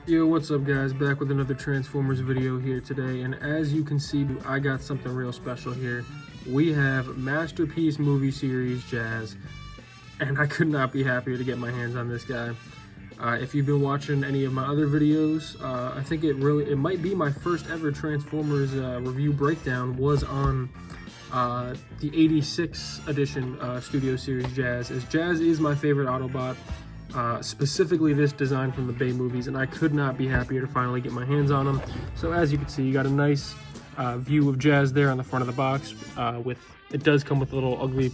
Yo, what's up guys? Back with another Transformers video here today, and as you can see, I got something real special here. We have Masterpiece movie series Jazz, and I could not be happier to get my hands on this guy. If you've been watching any of my other videos, I think it might be my first ever Transformers review breakdown was on the 86 edition Studio Series Jazz, as Jazz is my favorite Autobot. Specifically this design from the Bay movies, and I could not be happier to finally get my hands on them. So as you can see, you got a nice view of Jazz there on the front of the box. It does come with a little ugly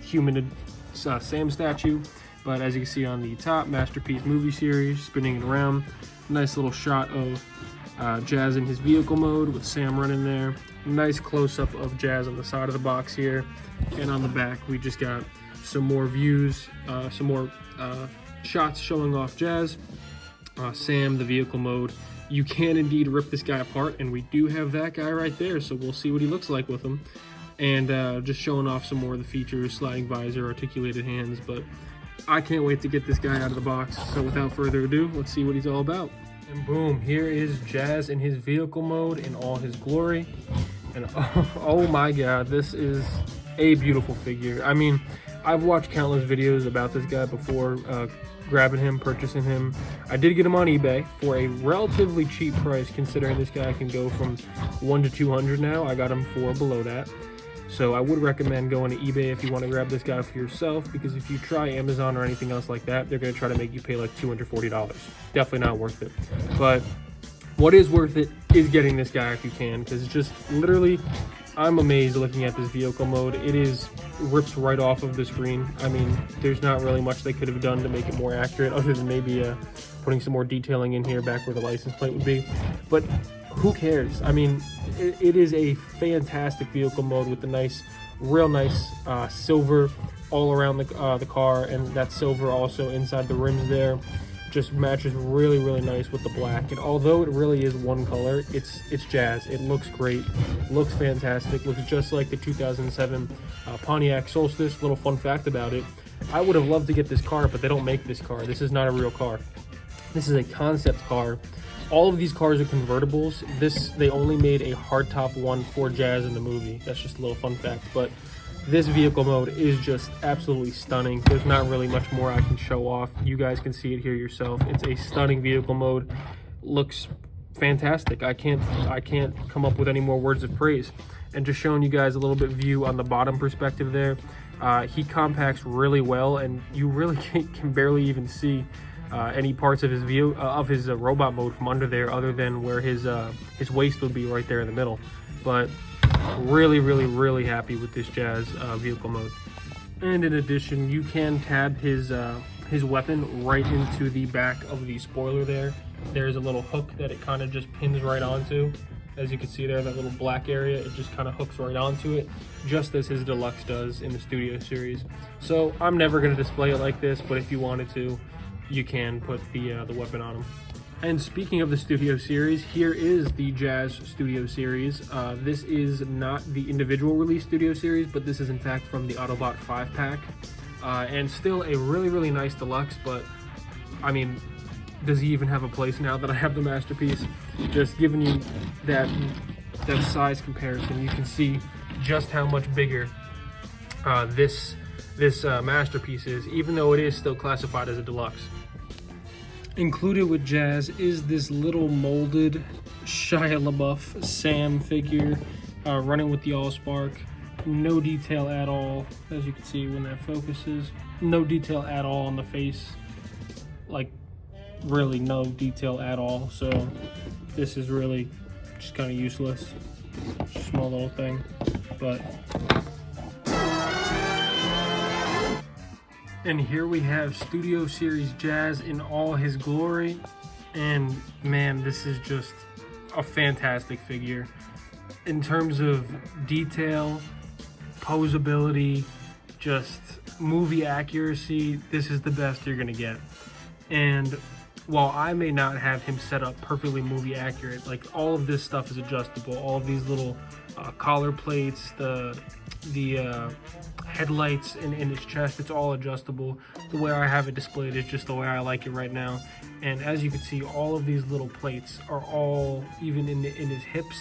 human Sam statue, but as you can see on the top, Masterpiece movie series, spinning it around. Nice little shot of Jazz in his vehicle mode with Sam running there. Nice close-up of Jazz on the side of the box here, and on the back we just got some more views, some more shots showing off Jazz, Sam, the vehicle mode. You can indeed rip this guy apart, and we do have that guy right there, so we'll see what he looks like with him. And just showing off some more of the features, sliding visor, articulated hands, but I can't wait to get this guy out of the box. So without further ado, let's see what he's all about. And boom, here is Jazz in his vehicle mode in all his glory. And oh my god, this is a beautiful figure. I mean, I've watched countless videos about this guy before, grabbing him, purchasing him. I did get him on eBay for a relatively cheap price, considering this guy can go from 1 to 200 now. I got him for below that. So I would recommend going to eBay if you want to grab this guy for yourself, because if you try Amazon or anything else like that, they're going to try to make you pay like $240. Definitely not worth it. But what is worth it is getting this guy if you can, because it's just literally, I'm amazed looking at this vehicle mode. It rips right off of the screen. I mean, there's not really much they could have done to make it more accurate, other than maybe putting some more detailing in here back where the license plate would be. But who cares? I mean, it is a fantastic vehicle mode with the nice, real nice silver all around the car, and that silver also inside the rims there. Just matches really, really nice with the black. And although it really is one color, it's Jazz. It looks great, looks fantastic, looks just like the 2007 Pontiac Solstice. Little fun fact about it, I would have loved to get this car, but they don't make this car. This is not a real car. This is a concept car. All of these cars are convertibles. They only made a hardtop one for Jazz in the movie. That's just a little fun fact. But this vehicle mode is just absolutely stunning. There's not really much more I can show off. You guys can see it here yourself. It's a stunning vehicle mode. Looks fantastic. I can't come up with any more words of praise. And just showing you guys a little bit view on the bottom perspective there. He compacts really well, and you really can barely even see any parts of his view of his robot mode from under there, other than where his waist would be right there in the middle. But really, really, really happy with this Jazz vehicle mode. And in addition, you can tab his weapon right into the back of the spoiler there. There's a little hook that it kind of just pins right onto. As you can see there, that little black area, it just kind of hooks right onto it, just as his Deluxe does in the Studio Series. So I'm never going to display it like this, but if you wanted to, you can put the weapon on him. And speaking of the Studio Series, here is the Jazz Studio Series. This is not the individual release Studio Series, but this is in fact from the Autobot 5-pack. And still a really, really nice Deluxe, but I mean, does he even have a place now that I have the Masterpiece? Just giving you that size comparison, you can see just how much bigger this Masterpiece is, even though it is still classified as a Deluxe. Included with Jazz is this little molded Shia LaBeouf Sam figure running with the Allspark. No detail at all, as you can see when that focuses. No detail at all on the face, like really no detail at all. So this is really just kind of useless. Small little thing, but. And here we have Studio Series Jazz in all his glory. And man, this is just a fantastic figure. In terms of detail, posability, just movie accuracy, this is the best you're gonna get. And while I may not have him set up perfectly movie accurate, like all of this stuff is adjustable. All of these little collar plates, the headlights in his chest, it's all adjustable. The way I have it displayed is just the way I like it right now. And as you can see, all of these little plates are all even in his hips.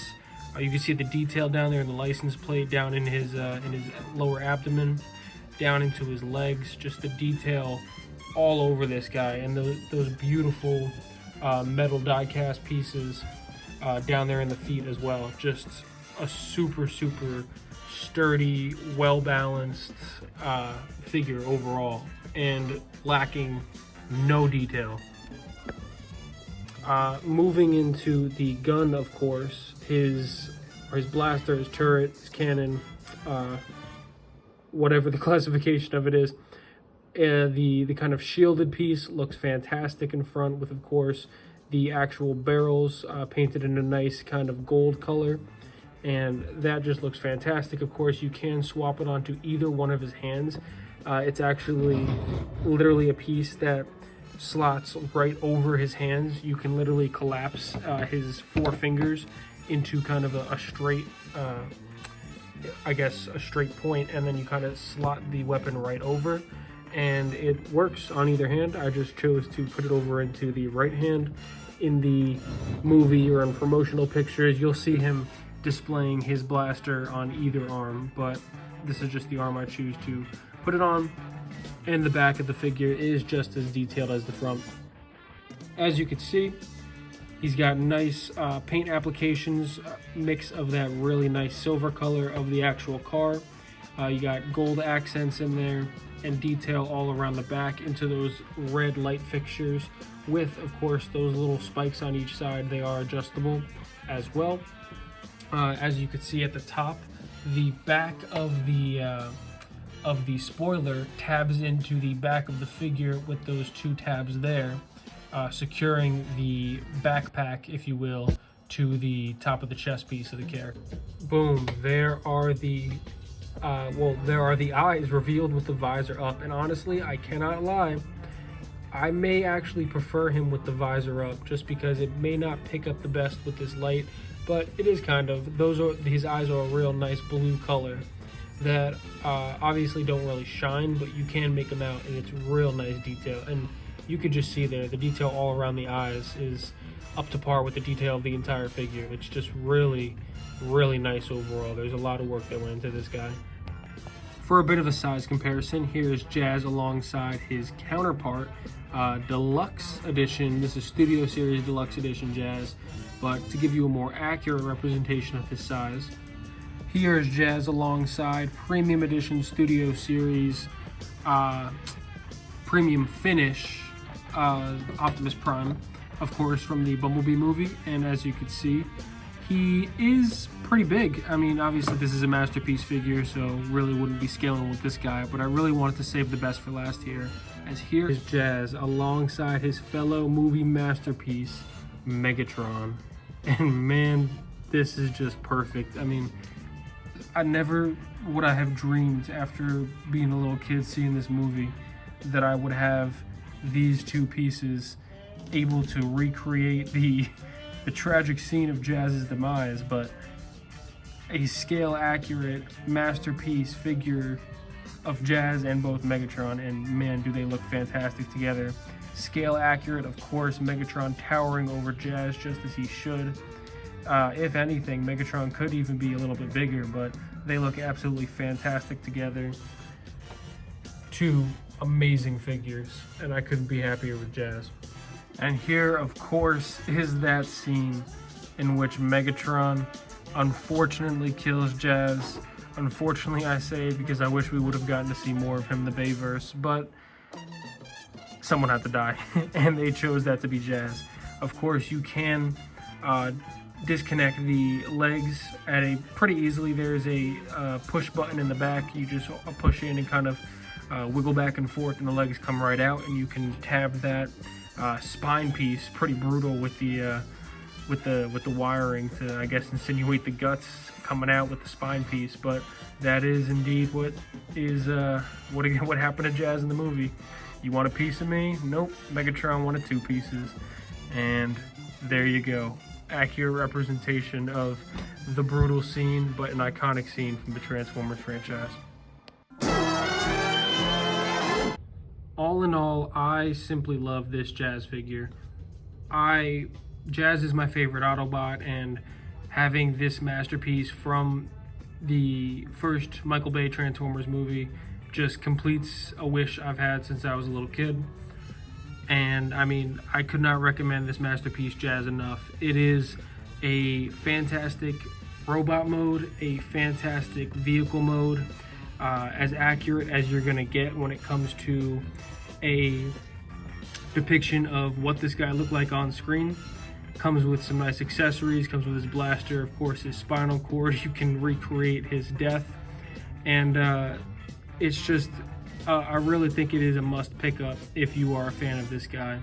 You can see the detail down there in the license plate, down in his lower abdomen, down into his legs, just the detail all over this guy. And those beautiful metal die-cast pieces down there in the feet as well. Just a super sturdy, well-balanced figure overall, and lacking no detail. Moving into the gun, of course, his blaster, his turret, his cannon, whatever the classification of it is. The kind of shielded piece looks fantastic in front, with, of course, the actual barrels painted in a nice kind of gold color, and that just looks fantastic. Of course, you can swap it onto either one of his hands. It's actually literally a piece that slots right over his hands. You can literally collapse his 4 fingers into kind of a straight, I guess, a straight point, and then you kind of slot the weapon right over, and it works on either hand. I just chose to put it over into the right hand. In the movie or in promotional pictures, you'll see him displaying his blaster on either arm, but this is just the arm I choose to put it on, and the back of the figure is just as detailed as the front. As you can see, he's got nice paint applications, mix of that really nice silver color of the actual car. You got gold accents in there and detail all around the back into those red light fixtures, with, of course, those little spikes on each side. They are adjustable as well. As you can see at the top, the back of the spoiler tabs into the back of the figure with those 2 tabs there, securing the backpack, if you will, to the top of the chest piece of the character. Boom, there are the eyes revealed with the visor up, and honestly, I cannot lie, I may actually prefer him with the visor up, just because it may not pick up the best with this light, but it is kind of, his eyes are a real nice blue color that obviously don't really shine, but you can make them out, and it's real nice detail. And you could just see there, the detail all around the eyes is up to par with the detail of the entire figure. It's just really nice overall. There's a lot of work that went into this guy. For a bit of a size comparison, here's Jazz alongside his counterpart, Deluxe Edition. This is Studio Series Deluxe Edition Jazz, but to give you a more accurate representation of his size, here's Jazz alongside Premium Edition Studio Series Premium Finish Optimus Prime, of course, from the Bumblebee movie. And as you can see, he is pretty big. I mean, obviously this is a masterpiece figure, so really wouldn't be scaling with this guy, but I really wanted to save the best for last here. As here is Jazz alongside his fellow movie masterpiece, Megatron. And man, this is just perfect. I mean, I never would I have dreamed, after being a little kid seeing this movie, that I would have these 2 pieces able to recreate the tragic scene of Jazz's demise, but a scale accurate masterpiece figure of Jazz and both Megatron, and man, do they look fantastic together. Scale accurate, of course, Megatron towering over Jazz just as he should. If anything, Megatron could even be a little bit bigger, but they look absolutely fantastic together. 2 amazing figures, and I couldn't be happier with Jazz. And here, of course, is that scene in which Megatron unfortunately kills Jazz. Unfortunately, I say, because I wish we would have gotten to see more of him in the Bayverse, but someone had to die, and they chose that to be Jazz. Of course, you can disconnect the legs pretty easily. There's a push button in the back. You just push in and kind of wiggle back and forth, and the legs come right out, and you can tab that spine piece pretty brutal with the wiring to, I guess, insinuate the guts coming out with the spine piece. But that is indeed what happened to Jazz in the movie. You want a piece of me? Nope. Megatron wanted 2 pieces. And there you go. Accurate representation of the brutal scene, but an iconic scene from the Transformers franchise. All in all, I simply love this Jazz figure. Jazz is my favorite Autobot, and having this masterpiece from the first Michael Bay Transformers movie just completes a wish I've had since I was a little kid. And I mean, I could not recommend this masterpiece Jazz enough. It is a fantastic robot mode, a fantastic vehicle mode, as accurate as you're gonna get when it comes to a depiction of what this guy looked like on screen. Comes with some nice accessories, comes with his blaster, of course his spinal cord. You can recreate his death, and it's just I really think it is a must pick up if you are a fan of this guy.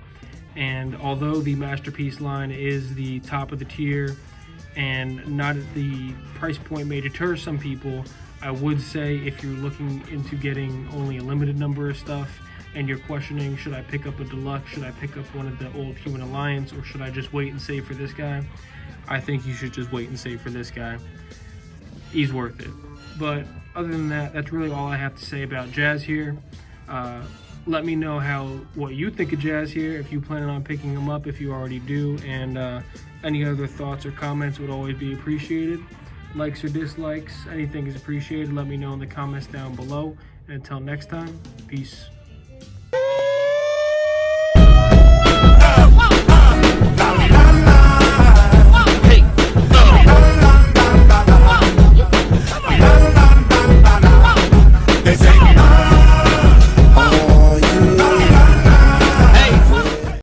And although the masterpiece line is the top of the tier and not at the price point may deter some people, I would say if you're looking into getting only a limited number of stuff and you're questioning, should I pick up a deluxe, should I pick up one of the old Human Alliance, or should I just wait and save for this guy, I think you should just wait and save for this guy. He's worth it. But other than that, that's really all I have to say about Jazz here. Let me know what you think of Jazz here, if you plan on picking him up, if you already do, and any other thoughts or comments would always be appreciated. Likes or dislikes, anything is appreciated. Let me know in the comments down below. And until next time, peace.